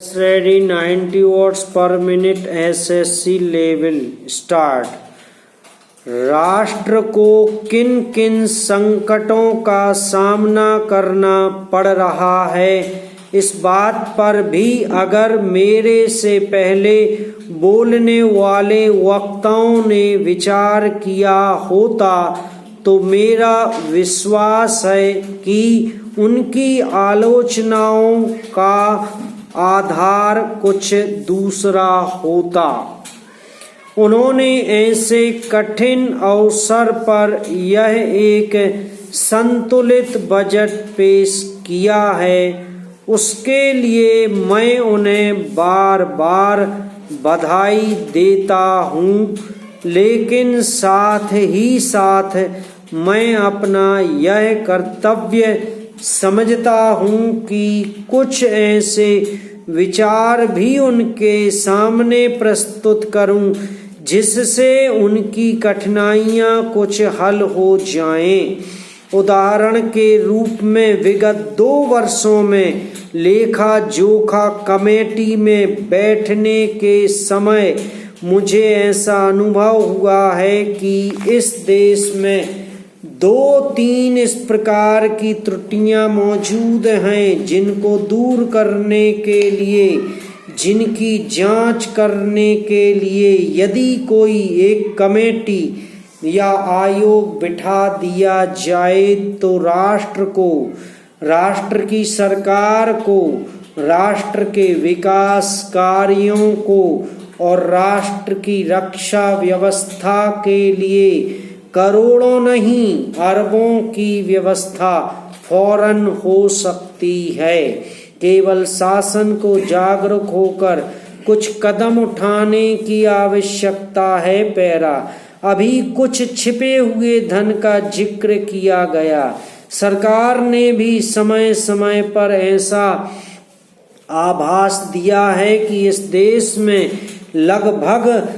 Ready 90 watts per minute SSC level start. राष्ट्र को किन किन संकटों का सामना करना पड़ रहा है, इस बात पर भी अगर मेरे से पहले बोलने वाले वक्ताओं ने विचार किया होता तो मेरा विश्वास है कि उनकी आलोचनाओं का आधार कुछ दूसरा होता। उन्होंने ऐसे कठिन अवसर पर यह एक संतुलित बजट पेश किया है, उसके लिए मैं उन्हें बार बार बधाई देता हूँ, लेकिन साथ ही साथ मैं अपना यह कर्तव्य समझता हूँ कि कुछ ऐसे विचार भी उनके सामने प्रस्तुत करूँ जिससे उनकी कठिनाइयाँ कुछ हल हो जाएं। उदाहरण के रूप में विगत 2 वर्षों में लेखा जोखा कमेटी में बैठने के समय मुझे ऐसा अनुभव हुआ है कि इस देश में 2-3 इस प्रकार की त्रुटियां मौजूद हैं जिनको दूर करने के लिए, जिनकी जांच करने के लिए यदि कोई एक कमेटी या आयोग बिठा दिया जाए तो राष्ट्र को, राष्ट्र की सरकार को, राष्ट्र के विकास कार्यों को और राष्ट्र की रक्षा व्यवस्था के लिए करोड़ों नहीं अरबों की व्यवस्था फौरन हो सकती है। केवल शासन को जागरूक होकर कुछ कदम उठाने की आवश्यकता है। पैरा अभी कुछ छिपे हुए धन का जिक्र किया गया। सरकार ने भी समय समय पर ऐसा आभास दिया है कि इस देश में लगभग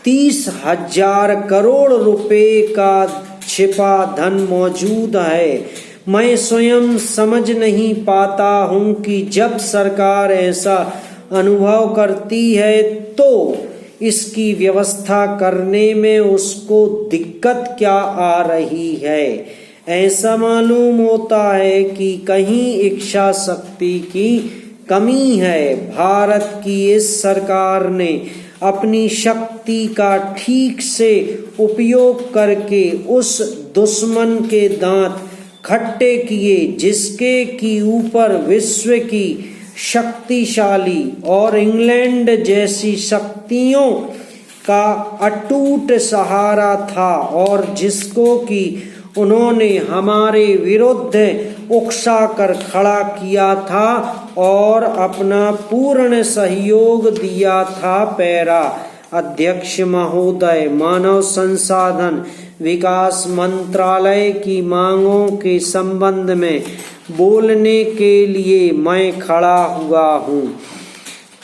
30,000 करोड़ रुपए का छिपा धन मौजूद है। मैं स्वयं समझ नहीं पाता हूँ कि जब सरकार ऐसा अनुभव करती है तो इसकी व्यवस्था करने में उसको दिक्कत क्या आ रही है। ऐसा मालूम होता है कि कहीं इच्छा शक्ति की कमी है। भारत की इस सरकार ने अपनी शक्ति का ठीक से उपयोग करके उस दुश्मन के दांत खट्टे किए जिसके की ऊपर विश्व की शक्तिशाली और इंग्लैंड जैसी शक्तियों का अटूट सहारा था और जिसको कि उन्होंने हमारे विरुद्ध उकसा कर खड़ा किया था और अपना पूर्ण सहयोग दिया था। पैरा अध्यक्ष महोदय, मानव संसाधन विकास मंत्रालय की मांगों के संबंध में बोलने के लिए मैं खड़ा हुआ हूँ।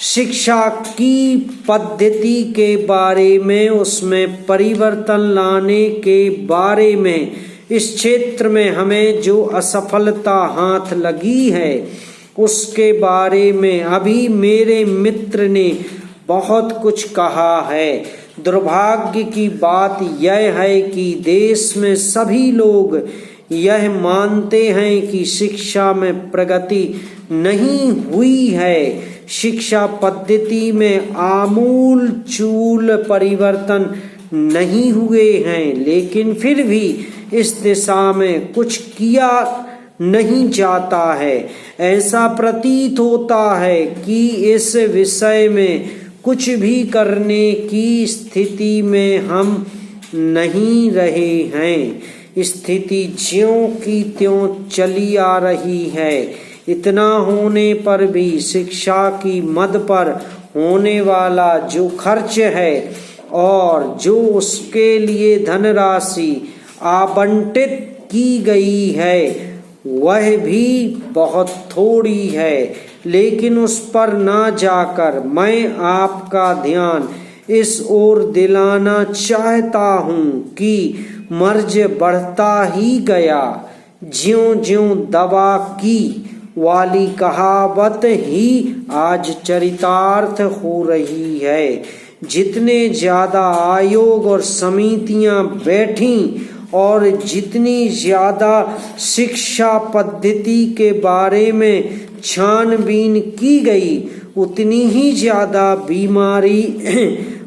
शिक्षा की पद्धति के बारे में, उसमें परिवर्तन लाने के बारे में, इस क्षेत्र में हमें जो असफलता हाथ लगी है उसके बारे में अभी मेरे मित्र ने बहुत कुछ कहा है। दुर्भाग्य की बात यह है कि देश में सभी लोग यह मानते हैं कि शिक्षा में प्रगति नहीं हुई है। शिक्षा पद्धति में आमूल चूल परिवर्तन नहीं हुए हैं, लेकिन फिर भी इस दिशा में कुछ किया नहीं जाता है। ऐसा प्रतीत होता है कि इस विषय में कुछ भी करने की स्थिति में हम नहीं रहे हैं। स्थिति ज्यों की त्यों चली आ रही है। इतना होने पर भी शिक्षा की मद पर होने वाला जो खर्च है और जो उसके लिए धनराशि आवंटित की गई है वह भी बहुत थोड़ी है। लेकिन उस पर ना जाकर मैं आपका ध्यान इस ओर दिलाना चाहता हूँ कि मर्ज बढ़ता ही गया। ज्यों ज्यों दवा की वाली कहावत ही आज चरितार्थ हो रही है। जितने ज्यादा आयोग और समितियां बैठी और जितनी ज्यादा शिक्षा पद्धति के बारे में छानबीन की गई, उतनी ही ज्यादा बीमारी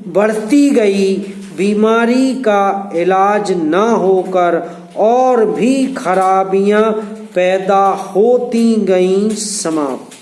बढ़ती गई। बीमारी का इलाज न होकर और भी खराबियां पैदा होती गईं। समाप्त।